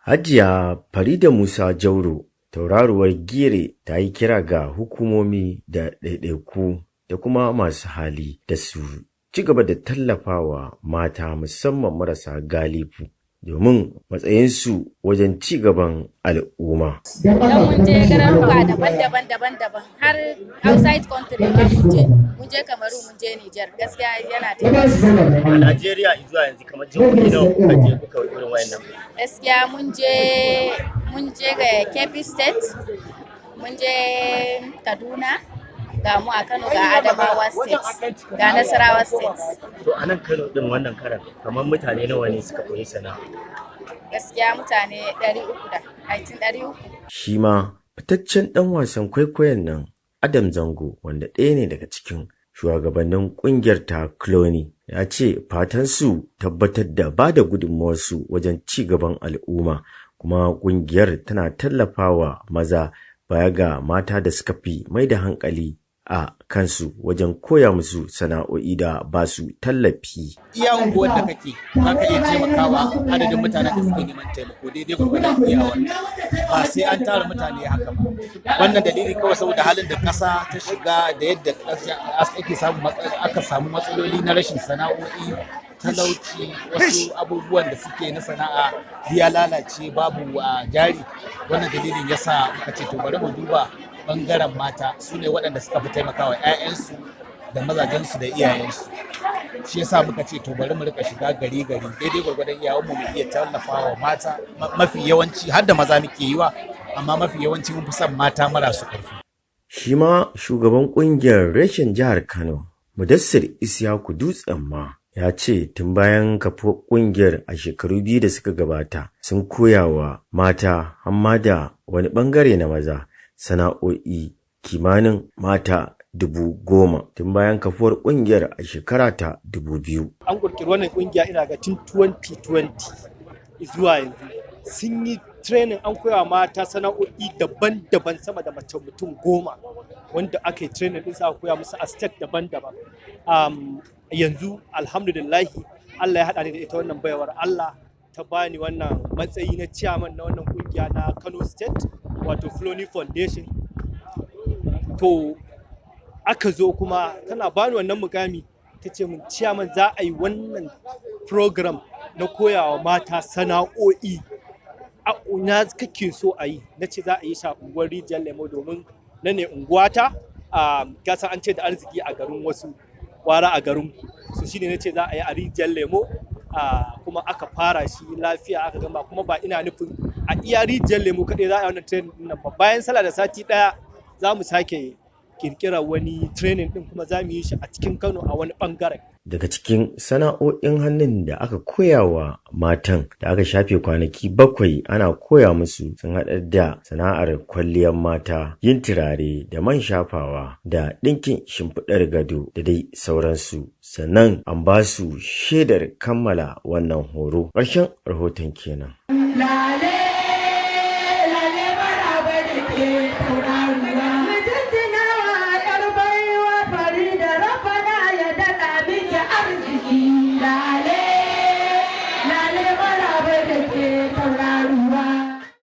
Hajiya Farida Musa Jauro, tauraruwar Gire, ta yi kira ga hukumomi da ɗaiɗaiku da kuma masu hali da su ci gaba da tallafawa mata musamman marasa galifu domin matsayinsu wajen ci gaban al'umma. Don mun je garuruka daban-daban har outside country ma mun je Kamaru, mun je Niger, gaskiya yana taimaka. A Najeriya zuwa yanzu kamar jihohi nawa kuka je kuka irin wayannan? Gaskiya mun je ga Kebbi State, mun je Kaduna, ga mu a Kano, ga Adamawa State, ga Nasarawa State. To a nan Kano din wannan karan kamar mutane nawa ne suka koyi sana'a? Gaskiya mutane 300. Shi ma fitaccen ɗan wasan kwaikwayon nan Adam Zango, wanda ɗaya ne daga cikin shugabannin ƙungiyar ta Clony, ya ce fatan su tabbatar da ba da gudunmawarsu wajen ci gaban al'umma, kuma ƙungiyar tana tallafawa maza baya ga mata da suka fi mai da hankali a kansu wajen koya musu sana'o'i da ba su tallafi. Iya unguwar da kake za ka iya taimakawa adadin mutanen da suke neman taimako daidai gwargwadon iyawa, ba sai an tara mutane haka ba. Wannan dalili kawai saboda halin da ƙasa ta shiga da yadda aka samu matsaloli na rashin sana'o'i, talauci, wasu abubuwan da suke na sana'a ya lalace, babu jari. Wannan dalilin yasa muka ce to bari mu duba bangaren mata, su ne waɗanda suka fi taimakawa 'ya'yansu da mazajensu da iyayensu. Shi yasa muka ce to bari mu rika shiga gari daidai gwargwadon iyawanmu mu iya tallafawa mata, mafi yawanci har da maza muke yi wa, amma mafi yawanci mun fi son mata marasu ƙarfi. Shi ma shugaban ƙungiyar reshen jihar Kano, Mudassir Isyaku Dutsen ma, ya ce tun bayan kafa ƙungiyar a shekaru 2 da suka gabata sun koya wa mata hamma da wani ɓangare na maza sana'o'i kimanin mata 10,000 tun bayan kafuwar ƙungiyar a shekara ta 2000. An ƙirƙiri wannan ƙungiya ina ga tun 2020 zuwa yanzu. Sun yi training, an koya mata sana'o'i daban-daban sama da mace mutum 10 wanda aka yi training ɗin aka koya musu a state daban-daban. Yanzu alhamdulillahi Allah ya haɗa ni da ita wannan baiwar Allah ta bani wannan matsayi na chairman na wannan ƙungiya na Kano State, wato Clony Foundation. To aka zo kuma tana bani wannan mukami, ta ce mun chairman za a yi wannan program na koyawa mata sana'o'i. A ina kake so a yi? Na ce za a yi shi a unguwar Rijiyar Lemo domin na ne unguwata. Gasa an ce da arziki a garin wasu wara a garin ku, so shine na ce za a yi a Rijiyar Lemo. Kuma aka fara shi lafiya aka gama, kuma ba ina nufin a iya Rijiyar Lemo kaɗai za a yi wannan training ɗin nan ba. Bayan sallah da sati ɗaya za mu sake kirkira wani training ɗin, kuma za mu yi shi a cikin Kano a wani ɓangaren. Daga cikin sana'o'in hannun da aka koya wa matan da aka shafe kwanaki 7 ana koya musu sun haɗa da sana'ar kwalliyar mata, yin turare da man shafawa da ɗinkin shimfiɗar gado da dai sauransu. Sannan an ba su shaidar kammala wannan horo. Ƙarshen rahoton kenan.